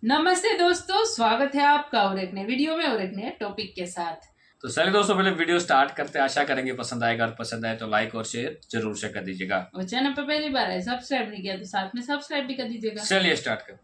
नमस्ते दोस्तों, स्वागत है आपका और एक नए वीडियो में और एक नए टॉपिक के साथ। तो चलिए दोस्तों, पहले वीडियो स्टार्ट करते हैं। आशा करेंगे पसंद आएगा, और पसंद आए तो लाइक और शेयर जरूर से कर दीजिएगा। और चैनल पर पहली बार है सब्सक्राइब नहीं किया तो साथ में सब्सक्राइब भी कर दीजिएगा। चलिए स्टार्ट करते हैं।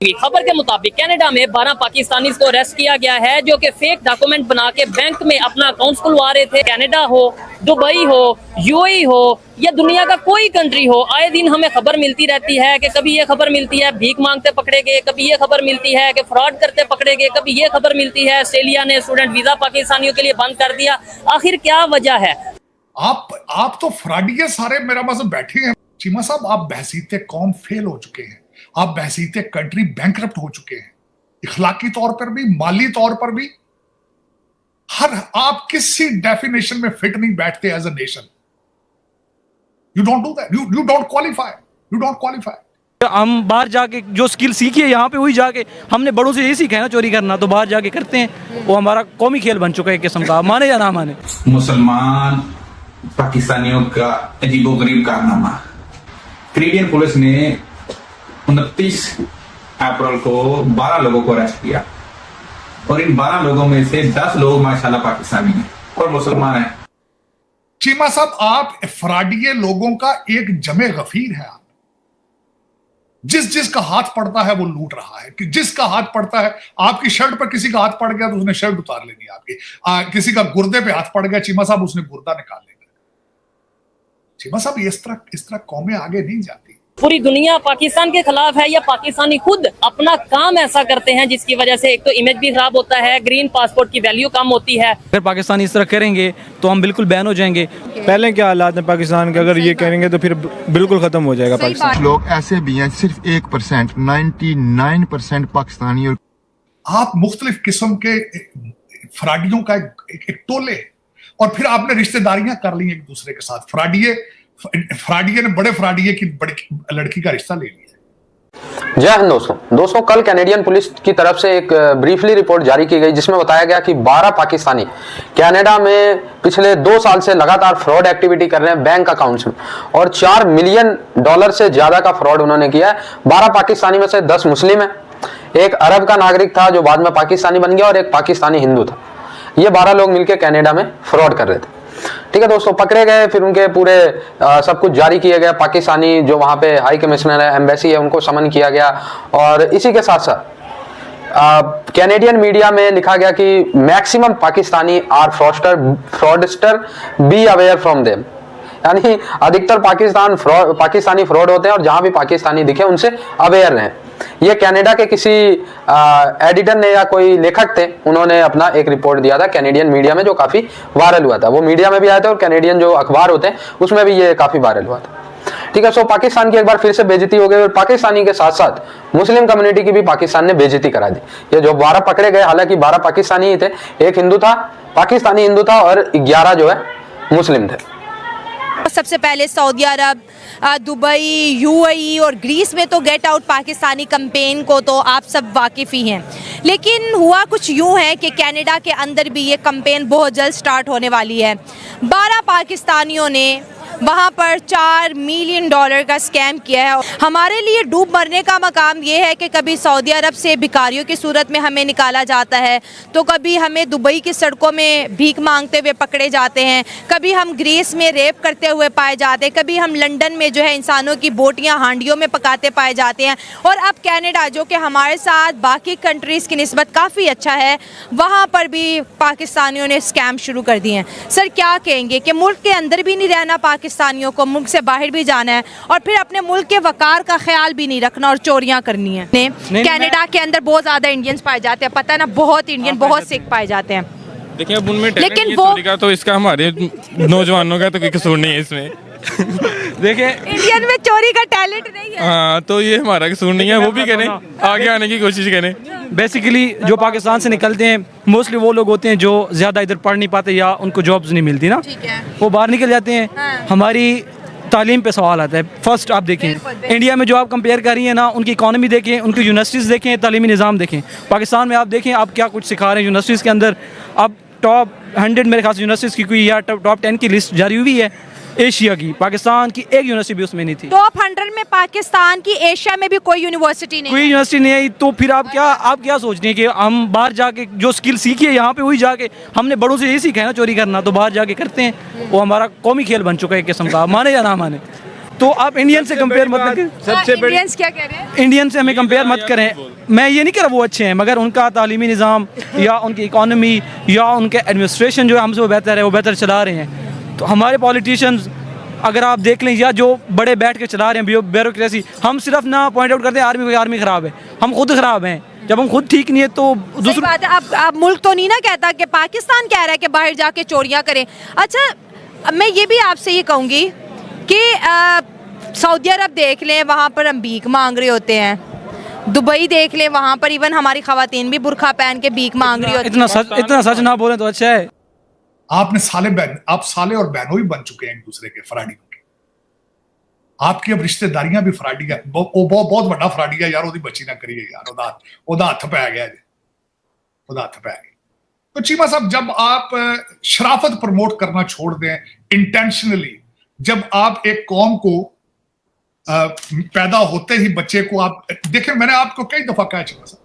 खबर के मुताबिक कनाडा में 12 पाकिस्तानी को अरेस्ट किया गया है जो कि फेक डॉक्यूमेंट बना के बैंक में अपना अकाउंट खुलवा रहे थे। कनाडा हो, दुबई हो, यूएई हो या दुनिया का कोई कंट्री हो, आए दिन हमें खबर मिलती रहती है कि कभी ये खबर मिलती है भीख मांगते पकड़े गए, कभी ये खबर मिलती है कि फ्रॉड करते पकड़े गए, कभी ये खबर मिलती है ऑस्ट्रेलिया ने स्टूडेंट वीजा पाकिस्तानियों के लिए बंद कर दिया। आखिर क्या वजह है? आप तो फ्रॉडिये सारे मेरा पास बैठे हैं। चीमा साहब, आप बहसीते कौम फेल हो चुके हैं, आप बहसीते कंट्री बैंकरप्ट हो चुके हैं, इखलाकी तौर पर भी, माली तौर पर भी। आप किसी डेफिनेशन में फिट नहीं बैठते as a nation. You don't do that, you don't qualify. हम बाहर जाके जो स्किल सीखी है यहाँ पे वही जाके हमने बड़ों से यही सीखा है ना, चोरी करना, तो बाहर जाके करते हैं। वो हमारा कौमी खेल बन चुका है एक किस्म का, माने या ना माने। मुसलमान पाकिस्तानियों का अजीबोगरीब कारनामा। कैनेडियन पुलिस ने 29 अप्रैल को 12 लोगों को अरेस्ट किया और इन 12 लोगों में से 10 लोग माशाल्लाह पाकिस्तानी हैं और मुसलमान हैं। चीमा साहब, आप फ्रॉडिये लोगों का एक जमे गफीर है। आप जिसका हाथ पड़ता है वो लूट रहा है, कि जिसका हाथ पड़ता है, आपकी शर्ट पर किसी का हाथ पड़ गया तो उसने शर्ट उतार लेनी आपकी। किसी का गुर्दे पे हाथ पड़ गया चीमा साहब, उसने गुर्दा निकाल लेना। चीमा साहब, इस तरह कौमें आगे नहीं जाती। पूरी दुनिया पाकिस्तान के खिलाफ है या पाकिस्तानी खुद अपना काम ऐसा करते हैं जिसकी वजह से एक तो इमेज भी खराब होता है, ग्रीन पासपोर्ट की वैल्यू कम होती है। अगर पाकिस्तानी इस तरह करेंगे तो हम बिल्कुल बैन हो जाएंगे। पहले क्या हालात है पाकिस्तान के, अगर ये करेंगे तो फिर बिल्कुल खत्म हो जाएगा पाकिस्तान। लोग ऐसे भी हैं, सिर्फ 1%, 99% पाकिस्तानी। और आप मुख्तलिफ किस्म के फ्रॉडियों का एक टोले, और फिर आपने रिश्तेदारियां कर ली एक दूसरे के साथ। फ्रॉडिये ने बड़े फ्रॉडिये की बड़ी लड़की का रिश्ता ले लिया। जय हिंद दोस्तों, कल कैनेडियन पुलिस की तरफ से एक ब्रीफली रिपोर्ट जारी की गई जिसमें बताया गया कि 12 पाकिस्तानी कनाडा में पिछले 2 साल से लगातार फ्रॉड एक्टिविटी कर रहे हैं बैंक अकाउंट्स में, और $4 मिलियन से ज्यादा का फ्रॉड उन्होंने किया है। 12 पाकिस्तानी में से 10 मुस्लिम है, एक अरब का नागरिक था जो बाद में पाकिस्तानी बन गया, और एक पाकिस्तानी हिंदू था। ये 12 लोग मिलकर कनाडा में फ्रॉड कर रहे थे। ठीक है दोस्तों, पकड़े गए, फिर उनके पूरे सब कुछ जारी किए गए। पाकिस्तानी जो वहां पे हाई कमिश्नर है, एम्बेसी है, उनको समन किया गया। और इसी के साथ साथ कैनेडियन मीडिया में लिखा गया कि maximum Pakistani are fraudster, be aware from them. यानी अधिकतर पाकिस्तानी फ्रॉड होते हैं, और जहां भी पाकिस्तानी दिखे उनसे अवेयर रहें। ये कनाडा के किसी एडिटर ने या कोई लेखक थे, उन्होंने अपना एक रिपोर्ट दिया था कैनेडियन मीडिया में, जो काफी वायरल हुआ था। वो मीडिया में भी आए थे और कैनेडियन जो अखबार होते हैं उसमें भी ये काफी वायरल हुआ था। ठीक है, सो पाकिस्तान की एक बार फिर से बेइज्जती हो गई, और पाकिस्तानी के साथ साथ मुस्लिम कम्युनिटी की भी पाकिस्तान ने बेइज्जती करा दी। ये जो 12 पकड़े गए, हालांकि 12 पाकिस्तानी ही थे, एक हिंदू था, पाकिस्तानी हिंदू था, और 11 जो है मुस्लिम थे। सबसे पहले सऊदी अरब, दुबई, यूएई और ग्रीस में तो गेट आउट पाकिस्तानी कैंपेन को तो आप सब वाकिफ़ ही हैं, लेकिन हुआ कुछ यूं है कि कनाडा के अंदर भी ये कैंपेन बहुत जल्द स्टार्ट होने वाली है। 12 पाकिस्तानियों ने वहाँ पर $4 मिलियन का स्कैम किया है। हमारे लिए डूब मरने का मकाम ये है कि कभी सऊदी अरब से भिखारियों की सूरत में हमें निकाला जाता है, तो कभी हमें दुबई की सड़कों में भीख मांगते हुए पकड़े जाते हैं, कभी हम ग्रीस में रेप करते हुए पाए जाते हैं, कभी हम लंदन में जो है इंसानों की बोटियाँ हांडियों में पकाते पाए जाते हैं, और अब कनाडा जो कि हमारे साथ बाकी कंट्रीज़ की निस्बत काफ़ी अच्छा है, वहाँ पर भी पाकिस्तानियों ने स्कैम शुरू कर दिए हैं। सर, क्या कहेंगे कि मुल्क के अंदर भी नहीं रहना पाकिस्तानियों को, मुल्क से बाहर भी जाना है, और फिर अपने मुल्क के वकार का ख्याल भी नहीं रखना और चोरियां करनी है? कनाडा के अंदर बहुत ज्यादा इंडियंस पाए जाते हैं, पता है ना, बहुत इंडियन, बहुत सिख पाए जाते हैं। देखिए, अब उनमें लेकिन वो चोरी का तो इसका हमारे नौजवानों का तो कोई कसूर नहीं है इसमें। देखिए, इंडियन में चोरी का टैलेंट नहीं है। हाँ, तो ये हमारा कसूर नहीं है, वो भी करें, आगे आने की कोशिश करें। बेसिकली जो पाकिस्तान से निकलते हैं मोस्टली वो लोग होते हैं जो ज़्यादा इधर पढ़ नहीं पाते या उनको जॉब्स नहीं मिलती ना, वो बाहर निकल जाते हैं। हमारी तालीम पे सवाल आता है। फर्स्ट आप देखें, इंडिया में जो आप कंपेयर कर रही हैं ना, उनकी इकॉनमी देखें, उनकी यूनिवर्सिटीज़ देखें, तालीमी निज़ाम देखें। पाकिस्तान में आप देखें आप क्या कुछ सिखा रहे हैं यूनिवर्सिटीज़ के अंदर। अब टॉप 100 मेरे ख्याल से यूनिवर्सिटीज़ की कोई या टॉप 10 की लिस्ट जारी हुई है, एशिया की, पाकिस्तान की एक यूनिवर्सिटी भी उसमें नहीं थी। टॉप 100 में पाकिस्तान की, एशिया में भी कोई यूनिवर्सिटी नहीं कोई है। यूनिवर्सिटी नहीं आई, तो फिर आप क्या सोच रहे हैं कि हम बाहर जाके जो स्किल सीखी है यहाँ पे वही जाके, हमने बड़ों से यही सीखा है ना चोरी करना, तो बाहर जाके करते हैं। वो हमारा कौमी खेल बन चुका है एक किस्म का, माने या ना माने। तो आप इंडियन से कंपेयर मत करें, सबसे इंडियंस क्या कह रहे हैं? इंडियन से हमें कंपेयर मत करें। मैं ये नहीं कह रहा वो अच्छे हैं, मगर उनका तालीमी निज़ाम या उनकी इकॉनमी या उनके एडमिनिस्ट्रेशन जो है हमसे वो बेहतर है, वो बेहतर चला रहे हैं। तो हमारे पॉलिटिशियंस अगर आप देख लें, या जो बड़े बैठ के चला रहे हैं ब्यूरोक्रेसी, हम सिर्फ ना पॉइंट आउट करते हैं आर्मी ख़राब है, हम खुद ख़राब हैं। जब हम खुद ठीक नहीं है तो दूसरी बात है, अब मुल्क तो नहीं ना कहता कि पाकिस्तान कह रहा है कि बाहर जाके चोरियाँ करें। अच्छा, मैं ये भी आपसे ये कहूँगी कि सऊदी अरब देख लें, वहाँ पर हम भीख मांग रहे होते हैं। दुबई देख लें, वहाँ पर इवन हमारी खवातीन भी बुरखा पहन के भीख मांग रही होती है। इतना सच ना बोले तो अच्छा है। आपने आप साले और बहनों ही बन चुके हैं एक दूसरे के, फराडियों के। आपकी अब रिश्तेदारियां भी फराडी है, बहुत बड़ा फराडी है यार, ओदी बची ना करिए यार, ओदा हथ पै गया, ओदा हथ पै गया। तो चीमा साहब, जब आप शराफत प्रमोट करना छोड़ दें इंटेंशनली, जब आप एक कौम को पैदा होते ही बच्चे को आप देखें, मैंने आपको कई दफा कहा चीमा साहब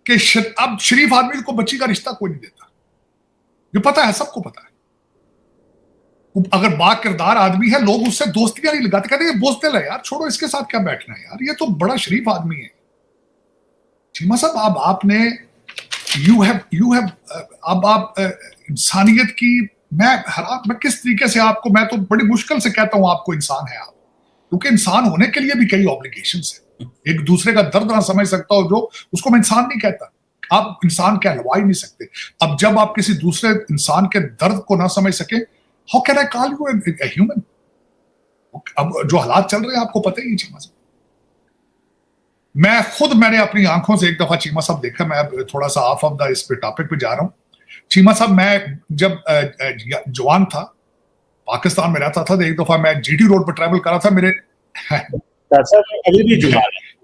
कि अब शरीफ आदमी को बच्ची का रिश्ता कोई नहीं देता, जो पता है, सबको पता है। अगर बा किरदार आदमी है, लोग उससे दोस्तियां नहीं लगाते, कहते हैं बोझदिल है यार, छोड़ो इसके साथ क्या बैठना है यार, ये तो बड़ा शरीफ आदमी है। चीमा साहब, अब आपने यू हैव अब आप इंसानियत की, मैं किस तरीके से आपको, मैं तो बड़ी मुश्किल से कहता हूं आपको इंसान है आप, क्योंकि इंसान होने के लिए भी कई ऑब्लिगेशंस है। एक दूसरे का दर्द ना समझ सकता हो जो, उसको मैं इंसान नहीं कहता। आप इंसान कहलवा ही नहीं सकते। अब जब आप किसी दूसरे इंसान के दर्द को ना समझ सके, how can I call U a human? अब जो हालात चल रहे हैं आपको पता ही चीमा साहब। मैंने अपनी आंखों से एक दफा चीमा साहब देखा, मैं थोड़ा सा ऑफ ऑफ द इस पे टॉपिक पे जा रहा हूं। चीमा साहब, मैं जब जवान था, पाकिस्तान में रहता था, तो एक दफा मैं जीटी रोड पर ट्रैवल कर रहा था, मेरे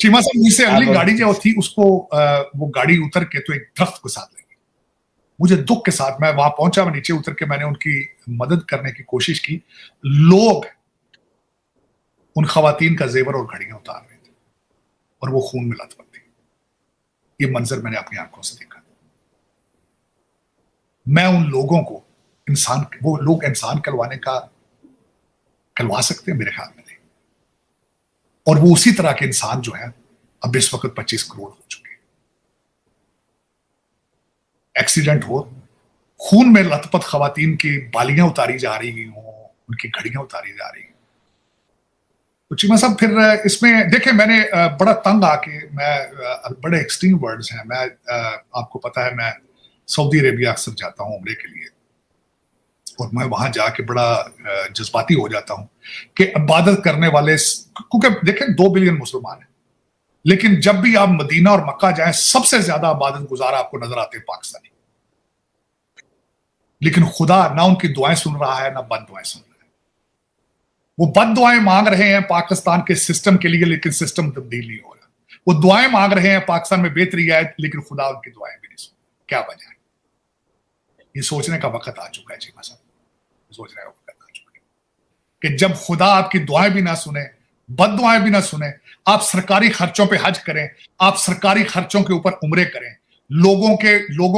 चीमा साहब मुझसे अगली गाड़ी जो थी उसको वो गाड़ी उतर के तो एक दरख्त के साथ लगी। मुझे दुख के साथ मैं वहां पहुंचा, मैं नीचे उतर के मैंने उनकी मदद करने की कोशिश की। लोग उन खवातीन का जेवर और घड़ियां उतार रहे थे और वो खून में लथपथ थी। ये मंजर मैंने अपनी आंखों से देखा। मैं उन लोगों को वो लोग इंसान कहलवा सकते हैं मेरे ख्याल में नहीं। और वो उसी तरह के इंसान जो है अब इस वक्त 25 करोड़ हो चुके हैं। एक्सीडेंट हो, खून में लथपथ खवातीन की बालियां उतारी जा रही हों, उनकी घड़ियां उतारी जा रही हैं। तो चीमा साहब, फिर इसमें देखें, मैंने बड़ा तंग आके, मैं बड़े एक्सट्रीम वर्ड्स हैं, मैं आपको पता है मैं सऊदी अरेबिया अक्सर जाता हूं उम्रे के लिए, और मैं वहां जाके बड़ा जज्बाती हो जाता हूं कि इबादत करने वाले, क्योंकि देखें 2 बिलियन मुसलमान हैं, लेकिन जब भी आप मदीना और मक्का जाएं, सबसे ज्यादा इबादत गुजार आपको नजर आते हैं पाकिस्तानी। लेकिन खुदा ना उनकी दुआएं सुन रहा है, ना बद दुआएं सुन रहा है। वो बद दुआएं मांग रहे हैं पाकिस्तान के सिस्टम के लिए, लेकिन सिस्टम तब्दील नहीं हो रहा। वो दुआएं मांग रहे हैं पाकिस्तान में बेहतरी आए, लेकिन खुदा उनकी दुआएं भी नहीं सुन। क्या वजह है? ये सोचने का वक्त आ चुका है चीमा साहब, सोच रहे हो कि जब खुदा आपकी दुआएं भी ना सुने, बद दुआएं भी ना सुने, आप सरकारी खर्चों पे हज करें, आप सरकारी खर्चों के ऊपर उम्रे करें, लोगों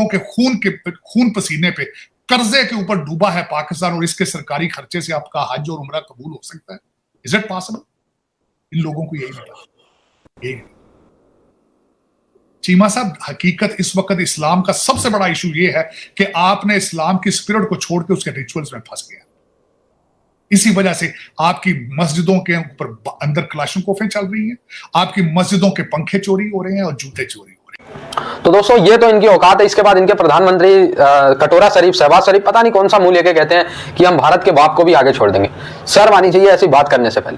के खून पसीने पे कर्जे के ऊपर डूबा है पाकिस्तान, और इसके सरकारी खर्चे से आपका हज और उम्रा कबूल हो सकता है? Is it possible? इन लोगों को यही नहीं। चीमा साहब, हकीकत इस वक्त इस्लाम का सबसे बड़ा इशू ये है कि आपने इस्लाम की स्पिरिट को छोड़ के उसके रिचुअल्स में फंस गया। इसी वजह से आपकी मस्जिदों के ऊपर अंदर क्लाशनकोफें चल रही हैं, आपकी मस्जिदों के पंखे चोरी हो रहे हैं और जूते चोरी हो रहे हैं। तो दोस्तों, ये तो इनकी औकात है। इसके बाद इनके प्रधानमंत्री कटोरा शरीफ, शहबाज शरीफ, पता नहीं कौन सा मुंह लेके कहते हैं कि हम भारत के बाप को भी आगे छोड़ देंगे। शर्म आनी चाहिए ऐसी बात करने से पहले।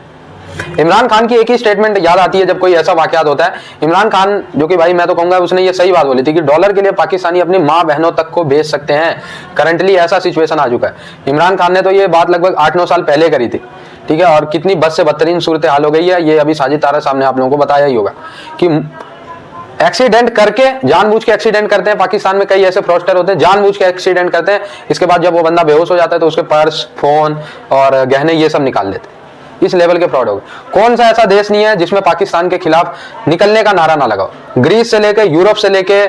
इमरान खान की एक ही स्टेटमेंट याद आती है जब कोई ऐसा वाकयात होता है। इमरान खान, जो कि भाई मैं तो कहूंगा उसने ये सही बात बोली थी कि डॉलर के लिए पाकिस्तानी अपनी माँ बहनों तक को बेच सकते हैं। करंटली ऐसा सिचुएशन आ चुका है। इमरान खान ने तो ये बात लगभग 8-9 साल पहले करी थी, ठीक है, और कितनी बद से बदतरीन सूरत हाल हो गई है ये अभी साजिद तारा सामने आप लोगों को बताया ही होगा कि एक्सीडेंट करके, जानबूझ के एक्सीडेंट करते हैं। पाकिस्तान में कई ऐसे फ्रॉडस्टर होते हैं, जानबूझ के एक्सीडेंट करते हैं। इसके बाद जब वो बंदा बेहोश हो जाता है तो उसके पर्स, फोन और गहने ये सब निकाल लेते हैं। इस लेवल के फ्रॉड हो गए। कौन सा ऐसा देश नहीं है जिसमें पाकिस्तान के खिलाफ निकलने का नारा ना लगाओ। ग्रीस से लेके, यूरोप से लेके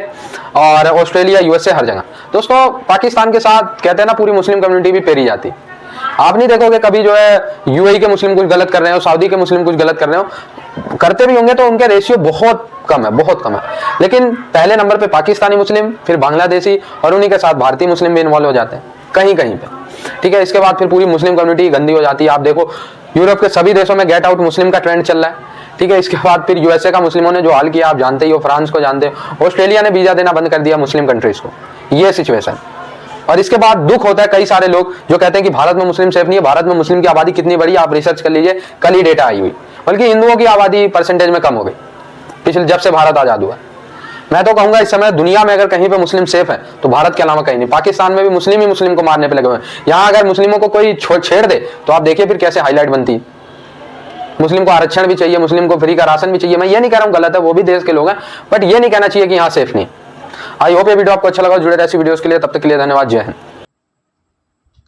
और ऑस्ट्रेलिया, यूएसए, हर जगह। दोस्तों पाकिस्तान के साथ कहते हैं ना पूरी मुस्लिम कम्युनिटी भी पेरी जाती है। आप नहीं देखोगे कभी जो है यूएई के मुस्लिम कुछ गलत कर रहे हो, सऊदी के मुस्लिम कुछ गलत कर रहे हो, करते भी होंगे तो उनके रेशियो बहुत कम है, बहुत कम है। लेकिन पहले नंबर पे पाकिस्तानी मुस्लिम, फिर बांग्लादेशी और उन्हीं के साथ भारतीय मुस्लिम भी इन्वॉल्व हो जाते हैं कहीं कहीं पे, ठीक है। इसके बाद फिर पूरी मुस्लिम कम्युनिटी गंदी हो जाती है। आप देखो यूरोप के सभी देशों में गेट आउट मुस्लिम का ट्रेंड चल रहा है, ठीक है। इसके बाद फिर यूएसए का मुस्लिमों ने जो हाल किया आप जानते ही हो, फ्रांस को जानते हो, ऑस्ट्रेलिया ने वीजा देना बंद कर दिया मुस्लिम कंट्रीज को, ये सिचुएशन। और इसके बाद दुख होता है, कई सारे लोग जो कहते हैं कि भारत में मुस्लिम सेफ नहीं है। भारत में मुस्लिम की आबादी कितनी बड़ी, आप रिसर्च कर लीजिए, कल ही डेटा आई हुई। बल्कि हिंदुओं की आबादी परसेंटेज में कम हो गई पिछले जब से भारत आजाद हुआ। मैं तो कहूंगा इस समय दुनिया में अगर कहीं पे मुस्लिम सेफ है तो भारत के अलावा कहीं नहीं। पाकिस्तान में भी मुस्लिम ही मुस्लिम को मारने पे लगे हुए हैं। यहाँ अगर मुस्लिमों को कोई छेड़ दे तो आप देखिए फिर कैसे हाईलाइट बनती है। मुस्लिम को आरक्षण भी चाहिए, मुस्लिम को फ्री का राशन भी चाहिए। मैं ये नहीं कह रहा हूँ गलत है, वो भी देश के लोग हैं, बट ये नहीं कहना चाहिए कि यहाँ सेफ नहीं। आई होप ये वीडियो आपको अच्छा लगा। जुड़े रहे ऐसी वीडियोस के लिए, तब तक के लिए धन्यवाद, जय हिंद।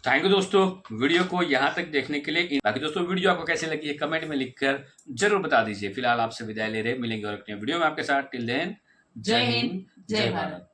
थैंक यू दोस्तों, वीडियो को यहाँ तक देखने के लिए। बाकी दोस्तों वीडियो आपको कैसी लगी है कमेंट में लिखकर जरूर बता दीजिए। फिलहाल आपसे विदाई ले रहे, मिलेंगे और अपने वीडियो में आपके साथ। टिल देन, जय हिंद, जय भारत।